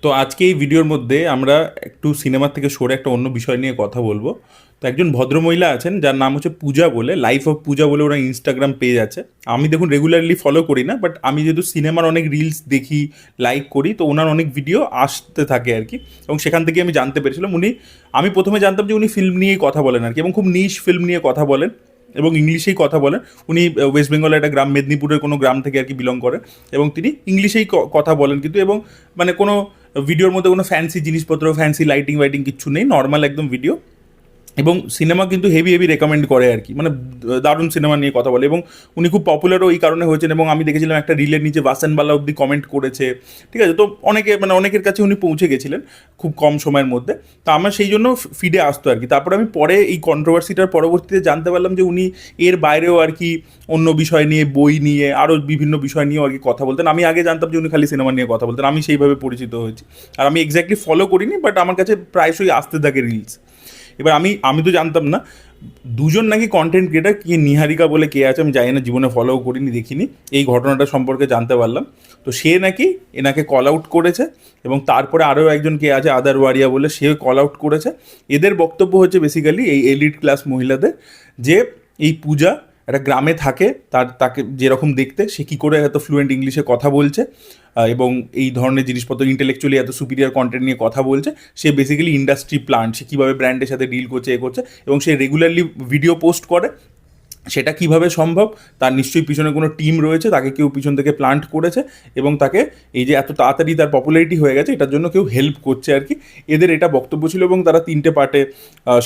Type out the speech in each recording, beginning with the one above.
তো আজকে এই ভিডিওর মধ্যে আমরা একটু সিনেমা থেকে সরে একটা অন্য বিষয় নিয়ে কথা বলবো। তো একজন ভদ্রমহিলা আছেন যার নাম হচ্ছে পূজা বলে, লাইফ অফ পূজা বলে ওরা ইনস্টাগ্রাম পেজ আছে। আমি দেখুন রেগুলারলি ফলো করি না, বাট আমি যেহেতু সিনেমার অনেক রিলস দেখি, লাইক করি, তো ওনার অনেক ভিডিও আসতে থাকে আর কি। এবং সেখান থেকে আমি জানতে পেরেছিলাম আমি প্রথমে জানতাম যে উনি ফিল্ম নিয়েই কথা বলেন আর কি, এবং খুব নিশ ফিল্ম নিয়ে কথা বলেন এবং ইংলিশেই কথা বলেন। উনি ওয়েস্ট বেঙ্গলের একটা গ্রাম, মেদিনীপুরের কোনো গ্রাম থেকে আর কি বিলং করেন, এবং তিনি ইংলিশেই কথা বলেন কিন্তু। এবং মানে কোনো ভিডিওর মধ্যে কোনো ফ্যান্সি জিনিসপত্র, ফ্যান্সি লাইটিং ওয়াইটিং কিচ্ছু নেই, নর্মাল একদম ভিডিও। এবং সিনেমা কিন্তু হেভি হেভি রেকমেন্ড করে আর কি, মানে দারুণ সিনেমা নিয়ে কথা বলে। এবং উনি খুব পপুলারও এই কারণে হয়েছেন। এবং আমি দেখেছিলাম একটা রিলের নিচে বাসনবালা অব্দি কমেন্ট করেছে, ঠিক আছে। তো অনেকের কাছে উনি পৌঁছে গেছিলেন খুব কম সময়ের মধ্যে। তো আমার সেই জন্য ফিডে আসতো আর কি। তারপরে আমি পরে এই কন্ট্রোভার্সিটার পরবর্তীতে জানতে পারলাম যে উনি এর বাইরেও আর কি অন্য বিষয় নিয়ে, বই নিয়ে, আরও বিভিন্ন বিষয় নিয়েও আর কি কথা বলতেন। আমি আগে জানতাম যে উনি খালি সিনেমা নিয়ে কথা বলতেন, আমি সেইভাবে পরিচিত হয়েছি। আর আমি এক্স্যাক্টলি ফলো করিনি, বাট আমার কাছে প্রায়শই আসতে থাকে রিলস। এবার আমি তো জানতাম না দুজন নাকি কন্টেন্ট ক্রিয়েটার, কি নিহারিকা বলে কে আছে আমি জানি না, জীবনে ফলোও করিনি, দেখিনি। এই ঘটনাটা সম্পর্কে জানতে পারলাম। তো সে নাকি এনাকে কল আউট করেছে, এবং তারপরে আরও একজন কে আছে আদার ওয়ারিয়া বলে, সেও কল আউট করেছে। এদের বক্তব্য হচ্ছে বেসিক্যালি এই এলিট ক্লাস মহিলাদের, যে এই পূজা একটা গ্রামে থাকে, তাকে যেরকম দেখতে, সে কী করে এত ফ্লুয়েন্ট ইংলিশে কথা বলছে, এবং এই ধরনের জিনিসপত্র ইন্টেলেকচুয়ালি এত সুপিরিয়ার কন্টেন্ট নিয়ে কথা বলছে। সে বেসিক্যালি ইন্ডাস্ট্রি প্লান্ট, সে কীভাবে ব্র্যান্ডের সাথে ডিল করছে, করছে, এবং সে রেগুলারলি ভিডিও পোস্ট করে। সেটা কিভাবে সম্ভব? তার নিশ্চয়ই পিছনে কোনো টিম রয়েছে, তাকে কেউ পিছন থেকে প্লান্ট করেছে, এবং তাকে এই যে এত তাড়াতাড়ি তার পপুলারিটি হয়ে গেছে, এটার জন্য কেউ হেল্প করছে আর কি। এদের এটা বক্তব্য ছিল, এবং তারা 3টে পার্টে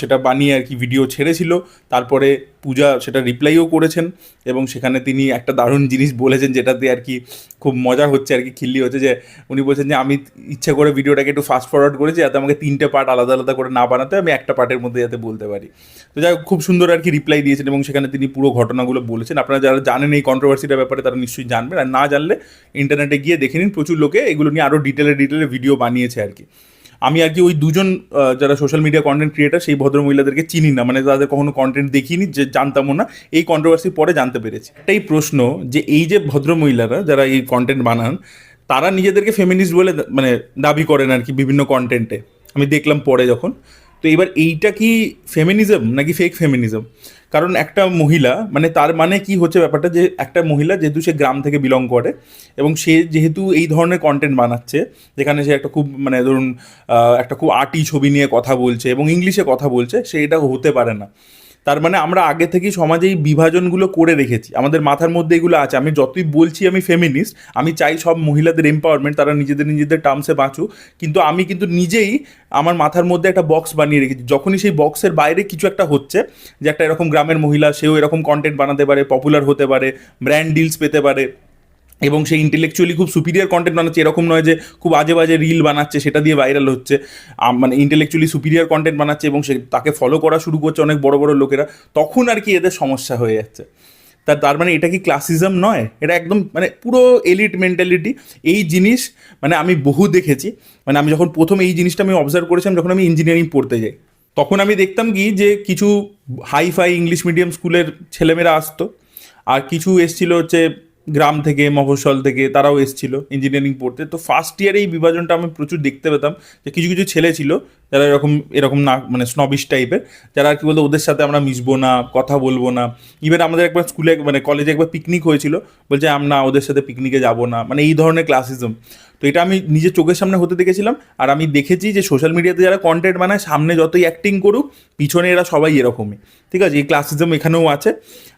সেটা বানিয়ে আর কি ভিডিও ছেড়েছিল। তারপরে পূজা সেটা রিপ্লাইও করেছেন, এবং সেখানে তিনি একটা দারুণ জিনিস বলেছেন, যেটাতে আর কি খুব মজা হচ্ছে আর কি, খিল্লি হচ্ছে। যে উনি বলছেন যে আমি ইচ্ছা করে ভিডিওটাকে একটু ফাস্ট ফরওয়ার্ড করেছি, যাতে আমাকে 3টে পার্ট আলাদা আলাদা করে না বানাতে, আমি একটা পার্টের মধ্যে যাতে বলতে পারি। তো যাই হোক, খুব সুন্দর আর কি রিপ্লাই দিয়েছেন, এবং সেখানে তিনি পুরো ঘটনাগুলো বলেছেন। আপনারা যারা জানেন এই কন্ট্রোভার্সিটার ব্যাপারে, তারা নিশ্চয়ই জানবেন, আর না জানলে ইন্টারনেটে গিয়ে দেখে নিন। প্রচুর লোকে এগুলো নিয়ে আরও ডিটেলে ভিডিও বানিয়েছে আর কি। আমি আর কি ওই দুজন যারা সোশ্যাল মিডিয়া কন্টেন্ট ক্রিয়েটার, সেই ভদ্র মহিলাদেরকে চিনি না, মানে তাদের কখনো কন্টেন্ট দেখিনি, যে জানতামও না। এই কন্ট্রোভার্সির পরে জানতে পেরেছি। একটাই প্রশ্ন, যে এই যে ভদ্র মহিলারা যারা এই কন্টেন্ট বানান, তারা নিজেদেরকে ফেমিনিস্ট বলে মানে দাবি করেন আর কি বিভিন্ন কন্টেন্টে, আমি দেখলাম পরে যখন। তো এবার এইটা কি ফেমিনিজম নাকি ফেক ফেমিনিজম? কারণ একটা মহিলা, মানে তার মানে কি হচ্ছে ব্যাপারটা, যে একটা মহিলা যেহেতু সে গ্রাম থেকে বিলং করে, এবং সে যেহেতু এই ধরনের কন্টেন্ট বানাচ্ছে, যেখানে সে একটা খুব মানে ধরুন একটা খুব আর্টি ছবি নিয়ে কথা বলছে এবং ইংলিশে কথা বলছে, সে এটা হতে পারে না। তার মানে আমরা আগে থেকেই সমাজে এই বিভাজনগুলো করে রেখেছি, আমাদের মাথার মধ্যে এগুলো আছে। আমি যতই বলছি আমি ফেমিনিস্ট, আমি চাই সব মহিলাদের এম্পাওয়ারমেন্ট, তারা নিজেদের টার্মসে বাঁচুক, কিন্তু আমি কিন্তু নিজেই আমার মাথার মধ্যে একটা বক্স বানিয়ে রেখেছি। যখনই সেই বক্সের বাইরে কিছু একটা হচ্ছে, যে একটা এরকম গ্রামের মহিলা, সেও এরকম কন্টেন্ট বানাতে পারে, পপুলার হতে পারে, ব্র্যান্ড ডিলস পেতে পারে, এবং সে ইন্টেলেকচুয়ালি খুব সুপিরিয়ার কন্টেন্ট বানাচ্ছে, এরকম নয় যে খুব আজে বাজে রিল বানাচ্ছে সেটা দিয়ে ভাইরাল হচ্ছে। মানে ইন্টেলেকচুয়ালি সুপিরিয়ার কন্টেন্ট বানাচ্ছে, এবং সে তাকে ফলো করা শুরু করছে অনেক বড় বড় লোকেরা, তখন আর কি এদের সমস্যা হয়ে যাচ্ছে। তার মানে এটা কি ক্লাসিজম নয়? এটা একদম মানে পুরো এলিট মেন্টালিটি। এই জিনিস মানে আমি বহু দেখেছি। মানে আমি যখন প্রথম এই জিনিসটা আমি অবজার্ভ করেছিলাম, যখন আমি ইঞ্জিনিয়ারিং পড়তে যাই, তখন আমি দেখতাম কি, যে কিছু হাই ইংলিশ মিডিয়াম স্কুলের ছেলেমেয়েরা আসতো, আর কিছু এসছিল হচ্ছে গ্রাম থেকে, মফস্বল থেকে, তারাও এসেছিল ইঞ্জিনিয়ারিং পড়তে। তো ফার্স্ট ইয়ারে এই বিভাজনটা আমি প্রচুর দেখতে পেতাম, যে কিছু কিছু ছেলে ছিল যারা এরকম না, মানে স্নবিশ টাইপের, যারা আর কি বলতো ওদের সাথে আমরা মিশবো না, কথা বলবো না। ইভেন আমাদের একবার স্কুলে মানে কলেজে একবার পিকনিক হয়েছিল, বলছে আমরা ওদের সাথে পিকনিকে যাবো না, মানে এই ধরনের ক্লাসিজম। তো এটা আমি নিজের চোখের সামনে হতে দেখেছিলাম। আর আমি দেখেছি যে সোশ্যাল মিডিয়াতে যারা কন্টেন্ট বানায়, সামনে যতই অ্যাক্টিং করুক, পিছনে এরা সবাই এরকমই, ঠিক আছে। এই ক্লাসিজম এখানেও আছে।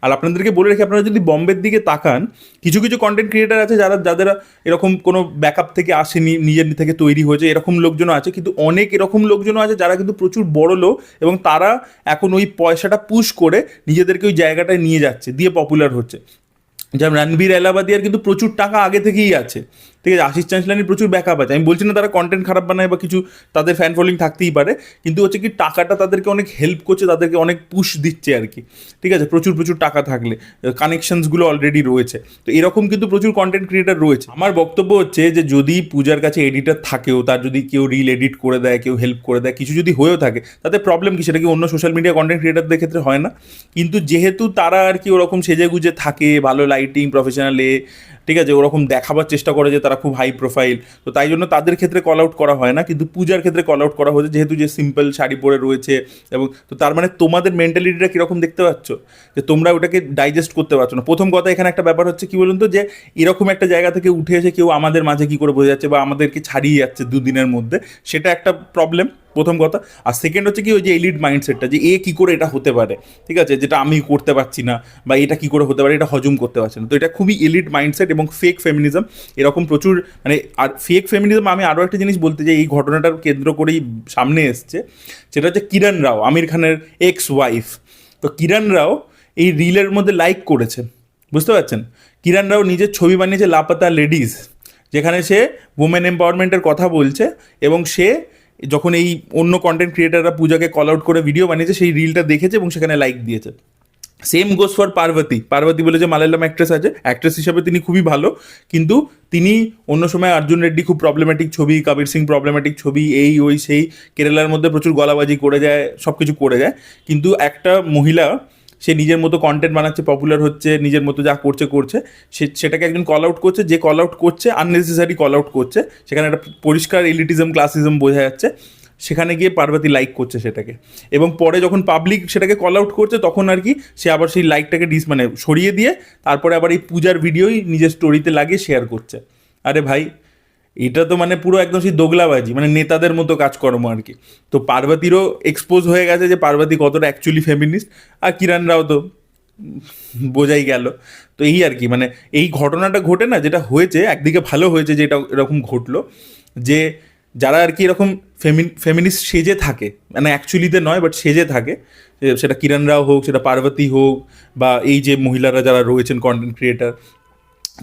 আর আপনাদেরকে বলে রাখি, আপনারা যদি বম্বের দিকে তাকান, কিছু কিছু কন্টেন্ট ক্রিয়েটার আছে যাদের এরকম কোনো ব্যাকআপ থেকে আসেনি, নিজের থেকে তৈরি হয়েছে, এরকম লোকজনও আছে। কিন্তু অনেক এরকম লোকজনও আছে যারা কিন্তু প্রচুর বড় লোক, এবং তারা এখন ওই পয়সাটা পুশ করে নিজেদেরকে ওই জায়গাটায় নিয়ে যাচ্ছে, দিয়ে পপুলার হচ্ছে। যেমন রণবীর এলাহাবাদিয়ার কিন্তু প্রচুর টাকা আগে থেকেই আছে, ঠিক আছে। আশিস চাঞ্চলানির প্রচুর ব্যাকআপ আছে। আমি বলছি না তারা কন্টেন্ট খারাপ বানায় বা কিছু, তাদের ফ্যান ফলোয়িং থাকতেই পারে, কিন্তু হচ্ছে কি টাকাটা তাদেরকে অনেক হেল্প করছে, তাদেরকে অনেক পুশ দিচ্ছে আর কি, ঠিক আছে। প্রচুর টাকা থাকলে কানেকশনসগুলো অলরেডি রয়েছে। তো এরকম কিন্তু প্রচুর কন্টেন্ট ক্রিয়েটার রয়েছে। আমার বক্তব্য হচ্ছে যে যদি পূজার কাছে এডিটার থাকেও, তার যদি কেউ রিল এডিট করে দেয়, কেউ হেল্প করে দেয়, কিছু যদি হয়েও থাকে, তাতে প্রবলেম কি? সেটা কি অন্য সোশ্যাল মিডিয়া কন্টেন্ট ক্রিয়েটারদের ক্ষেত্রে হয় না? কিন্তু যেহেতু তারা আর কি ওরকম সেজে গুজে থাকে, ভালো লাইটিং, প্রফেশনাল ঠিক আছে, ওরকম দেখাবার চেষ্টা করে যে তারা খুব হাই প্রোফাইল, তো তাই জন্য তাদের ক্ষেত্রে কল আউট করা হয় না, কিন্তু পূজার ক্ষেত্রে কল আউট করা হয়েছে যেহেতু যে সিম্পল শাড়ি পরে রয়েছে। এবং তো তার মানে তোমাদের মেন্টালিটিটা কীরকম দেখতে পাচ্ছ, যে তোমরা ওটাকে ডাইজেস্ট করতে পারছো না। প্রথম কথা এখানে একটা ব্যাপার হচ্ছে কি বলুন তো, যে এরকম একটা জায়গা থেকে উঠে এসে কেউ আমাদের মাঝে কী করে বোঝা যাচ্ছে বা আমাদেরকে ছাড়িয়ে যাচ্ছে দুদিনের মধ্যে, সেটা একটা প্রবলেম প্রথম কথা। আর সেকেন্ড হচ্ছে কি, ওই যে এলিট মাইন্ডসেটটা, যে এ কী করে এটা হতে পারে, ঠিক আছে, যেটা আমি করতে পারছি না, বা এটা কী করে হতে পারে, এটা হজম করতে পারছি না। তো এটা খুবই এলিট মাইন্ডসেট এবং ফেক ফেমিনিজম, এরকম প্রচুর মানে। আর ফেক ফেমিনিজম আমি আরও একটা জিনিস বলতে চাই, এই ঘটনাটার কেন্দ্র করেই সামনে এসছে, সেটা হচ্ছে কিরণ রাও, আমির খানের এক্স ওয়াইফ। তো কিরণ রাও এই রিলের মধ্যে লাইক করেছে, বুঝতে পারছেন। কিরণ রাও নিজের ছবি বানিয়েছে লাপাতা লেডিজ, যেখানে সে উমেন এম্পাওয়ারমেন্টের কথা বলছে, এবং সে যখন এই অন্য কন্টেন্ট ক্রিয়েটাররা পূজাকে কল আউট করে ভিডিও বানিয়েছে, সেই রিলটা দেখেছে এবং সেখানে লাইক দিয়েছে। সেম গোস ফর পার্বতী বলে যে মালায়ালাম অ্যাক্ট্রেস আছে, অ্যাক্ট্রেস হিসাবে তিনি খুবই ভালো, কিন্তু তিনি অন্য সময় অর্জুন রেড্ডি খুব প্রবলেম্যাটিক ছবি, কবির সিং প্রবলেম্যাটিক ছবি, এই ওই সেই, কেরালার মধ্যে প্রচুর গলাবাজি করে যায়, সব কিছু করে যায়। কিন্তু একটা মহিলা, সে নিজের মতো কন্টেন্ট বানাচ্ছে, পপুলার হচ্ছে, নিজের মতো যা করছে করছে, সেটাকে একজন কল আউট করছে, যে কল আউট করছে আননেসেসারি কল আউট করছে, সেখানে একটা পরিষ্কার এলিটিজম ক্লাসিজম বোঝা যাচ্ছে। সেখানে গিয়ে পার্বতী লাইক করছে সেটাকে, এবং পরে যখন পাবলিক সেটাকে কল আউট করছে, তখন আর কি সে আবার সেই লাইকটাকে মানে সরিয়ে দিয়ে তারপরে আবার এই পূজার ভিডিওই নিজের স্টোরিতে লাগিয়ে শেয়ার করছে। আরে ভাই, এটা তো মানে পুরো একদম সেই দোগলাবাজি, মানে নেতাদের মতো কাজকর্ম আর কি। তো পার্বতীরও এক্সপোজ হয়ে গেছে যে পার্বতী কতটা অ্যাকচুয়ালি ফেমিনিস্ট, আর কিরণ রাও তো বোঝাই গেল। তো এই আর কি, মানে এই ঘটনাটা ঘটে না, যেটা হয়েছে একদিকে ভালো হয়েছে যে এটা এরকম ঘটলো, যে যারা আর কি এরকম ফেমিনিস্ট সেজে থাকে, মানে অ্যাকচুয়ালিতে নয় বাট সেজে থাকে, সেটা কিরণ রাও হোক, সেটা পার্বতী হোক, বা এই যে মহিলারা যারা রয়েছেন কন্টেন্ট ক্রিয়েটার,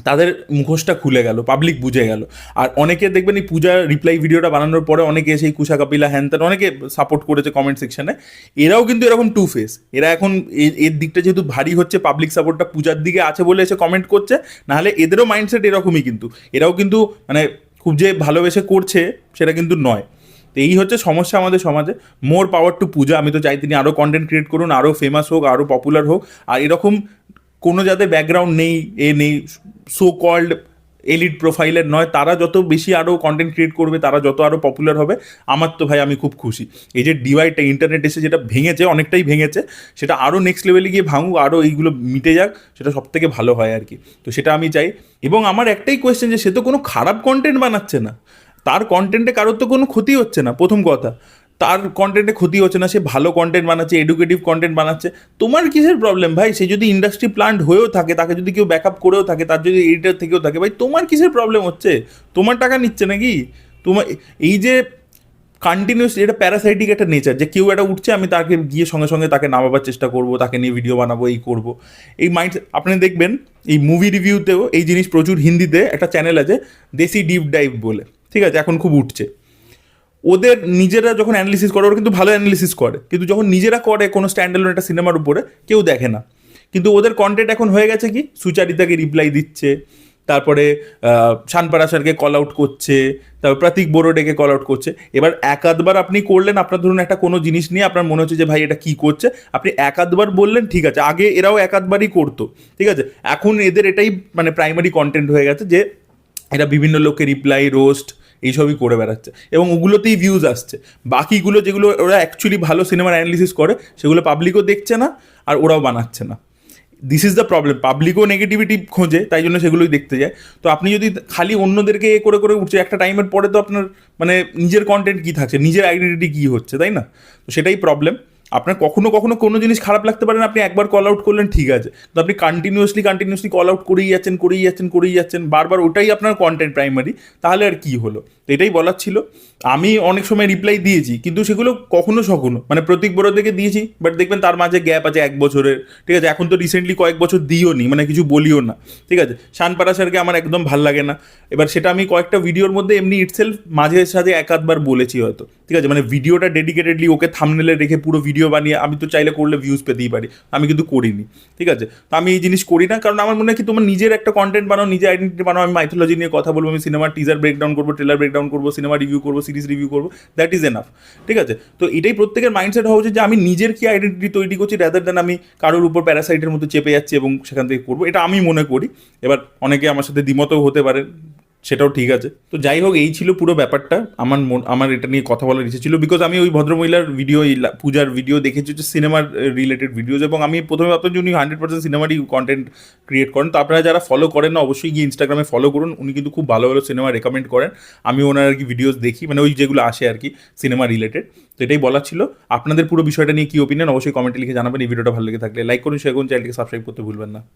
তাদের মুখোশটা খুলে গেল, পাবলিক বুঝে গেল। আর অনেকে দেখবেন এই পূজা রিপ্লাই ভিডিওটা বানানোর পরে অনেকে এসে এই কুশা কাপিলা হ্যান ত্যান অনেকে সাপোর্ট করেছে কমেন্ট সেকশনে। এরাও কিন্তু এরকম টু ফেস, এরা এখন এর দিকটা যেহেতু ভারী হচ্ছে, পাবলিক সাপোর্টটা পূজার দিকে আছে বলে এসে কমেন্ট করছে, নাহলে এদেরও মাইন্ডসেট এরকমই, কিন্তু এরাও কিন্তু মানে খুব যে ভালোবেসে করছে সেটা কিন্তু নয়। তো এই হচ্ছে সমস্যা আমাদের সমাজে। মোর পাওয়ার টু পূজা, আমি তো চাই তিনি আরও কন্টেন্ট ক্রিয়েট করুন, আরও ফেমাস হোক, আরও পপুলার হোক। আর এরকম কোনো যাদের ব্যাকগ্রাউন্ড নেই, নেই, সো কল্ড এলিট প্রোফাইলের নয়, তারা যত বেশি আরও কন্টেন্ট ক্রিয়েট করবে, তারা যত আরও পপুলার হবে, আমার তো ভাই আমি খুব খুশি। এই যে ডিভাইডটা ইন্টারনেট এসে যেটা ভেঙেছে, অনেকটাই ভেঙেছে, সেটা আরও নেক্সট লেভেলে গিয়ে ভাঙুক, আরও এইগুলো মিটে যাক, সেটা সব থেকে ভালো হয় আর কি। তো সেটা আমি চাই। এবং আমার একটাই কোয়েশ্চেন, যে সে তো কোনো খারাপ কন্টেন্ট বানাচ্ছে না, তার কন্টেন্টে কারোর তো কোনো ক্ষতি হচ্ছে না, প্রথম কথা। তার কন্টেন্টে ক্ষতি হচ্ছে না, সে ভালো কন্টেন্ট বানাচ্ছে, এডুকেটিভ কন্টেন্ট বানাচ্ছে। তোমার কিসের প্রবলেম ভাই? সে যদি ইন্ডাস্ট্রি প্লান্ট হয়েও থাকে, তাকে যদি কেউ ব্যাকআপ করেও থাকে, তার যদি এডিটার থেকেও থাকে, ভাই তোমার কিসের প্রবলেম হচ্ছে? তোমার টাকা নিচ্ছে নাকি? তোমার এই যে কন্টিনিউস, এটা প্যারাসাইটিক একটা নেচার, যে কেউ একটা উঠছে, আমি তাকে গিয়ে সঙ্গে সঙ্গে তাকে নামাবার চেষ্টা করবো, তাকে নিয়ে ভিডিও বানাবো, এই করবো, এই মাইন্ড। আপনি দেখবেন এই মুভি রিভিউতেও এই জিনিস প্রচুর, হিন্দিতে একটা চ্যানেল আছে দেশি ডিপ ডাইভ বলে, ঠিক আছে, এখন খুব উঠছে। ওদের নিজেরা যখন অ্যানালিসিস করে, ওরা কিন্তু ভালো অ্যানালিসিস করে, কিন্তু যখন নিজেরা করে কোনো স্ট্যান্ডার্লোন একটা সিনেমার উপরে, কেউ দেখে না। কিন্তু ওদের কন্টেন্ট এখন হয়ে গেছে কি, সুচারিতাকে রিপ্লাই দিচ্ছে, তারপরে শানপারাশারকে কল আউট করছে, তারপর প্রতীক বোরোডেকে কল আউট করছে। এবার এক আধবার আপনি করলেন, আপনার ধরুন একটা কোনো জিনিস নিয়ে আপনার মনে হচ্ছে যে ভাই এটা কী করছে, আপনি এক আধবার বললেন, ঠিক আছে, আগে এরাও এক আধবারই করতো, ঠিক আছে, এখন এদের এটাই মানে প্রাইমারি কন্টেন্ট হয়ে গেছে, যে এরা বিভিন্ন লোককে রিপ্লাই, রোস্ট, এইসবই করে বেড়াচ্ছে, এবং ওগুলোতেই ভিউজ আসছে। বাকিগুলো যেগুলো ওরা অ্যাকচুয়ালি ভালো সিনেমার অ্যানালিসিস করে, সেগুলো পাবলিকও দেখছে না, আর ওরাও বানাচ্ছে না। This is the problem. পাবলিকও নেগেটিভিটি খোঁজে, তাই জন্য সেগুলোই দেখতে যায়। তো আপনি যদি খালি অন্যদেরকে এ করে করে উঠছে, একটা টাইমের পরে তো আপনার মানে নিজের কন্টেন্ট কী থাকছে, নিজের আইডেন্টিটি কী হচ্ছে, তাই না? তো সেটাই প্রবলেম। আপনার কখনো কখনো কোনো জিনিস খারাপ লাগতে পারে না, আপনি একবার কল আউট করলেন, ঠিক আছে, তো আপনি কন্টিনিউসলি কল আউট করেই যাচ্ছেন বারবার, ওটাই আপনার কন্টেন্ট প্রাইমারি, তাহলে আর কি হলো? তো এটাই বলার ছিল। আমি অনেক সময় রিপ্লাই দিয়েছি, কিন্তু সেগুলো কখনো মানে প্রতীক বড় থেকে দিয়েছি, বাট দেখবেন তার মাঝে গ্যাপ আছে 1 বছরের, ঠিক আছে। এখন তো রিসেন্টলি কয়েক বছর দিও নি, মানে কিছু বলিও না, ঠিক আছে। শানপারাশারকে আমার একদম ভাল লাগে না। এবার সেটা আমি কয়েকটা ভিডিওর মধ্যে এমনি ইটসেলফ মাঝে সাঝে এক আধবার বলেছি হয়তো, ঠিক আছে, মানে ভিডিওটা ডেডিকেটেডলি ওকে থাম্বনেলে রেখে পুরো ভিডিও ভিডিও বানিয়ে আমি তো চাইলে করলে ভিউজ পেতেই পারি, আমি কিন্তু করিনি, ঠিক আছে? তো আমি এই জিনিস করি না, কারণ আমার মনে হয় কি তোমার নিজের একটা কন্টেন্ট বানাও, নিজের আইডেন্টিটি বানাও। আমি মাইথোলজি নিয়ে কথা বলবো, আমি সিনেমার টিজার ব্রেকডাউন করবো, ট্রেলার ব্রেকডাউন করবো, সিনেমা রিভিউ করবো, সিরিজ রিভিউ করবো, দ্যাট ইজ এনাফ, ঠিক আছে? তো এটাই প্রত্যেকের মাইন্ডসেট হওয়া উচিত যে আমি নিজের কি আইডেন্টিটি তৈরি করছি, রাদার দেন আমি কারোর উপর প্যারাসাইটের মতো চেপে যাচ্ছি এবং সেখান থেকে করবো। এটা আমি মনে করি। এবার অনেকে আমার সাথে দ্বিমতও হতে পারে, সেটাও ঠিক আছে। তো যাই হোক, এই ছিল পুরো ব্যাপারটা। আমার এটা নিয়ে কথা বলার ইচ্ছে ছিল, বিকজ আমি ওই ভদ্রমহিলার ভিডিও, পূজার ভিডিও দেখেছি হচ্ছে সিনেমার রিলেটেড ভিডিওজ, এবং আমি প্রথমে ভাবতাম যে উনি 100% সিনেমারই কন্টেন্ট ক্রিয়েট করেন। তো আপনারা যারা ফলো করেন না, অবশ্যই গিয়ে ইনস্টাগ্রামে ফলো করুন। উনি কিন্তু খুব ভালো ভালো সিনেমা রেকমেন্ড করেন। আমি ওনার আর কি ভিডিওস দেখি, মানে ওই যেগুলো আসে আর কি সিনেমা রিলেটেড। তো এটাই বলার ছিল। আপনাদের পুরো বিষয়টা নিয়ে কি ওপিনিয়ন অবশ্যই কমেন্টে লিখে জানাবেন। এই ভিডিওটা ভালো লেগে থাকলে লাইক করুন, শেয়ার করুন, চ্যানেলটিকে সাবস্ক্রাইব করতে ভুলবেন না। বাই।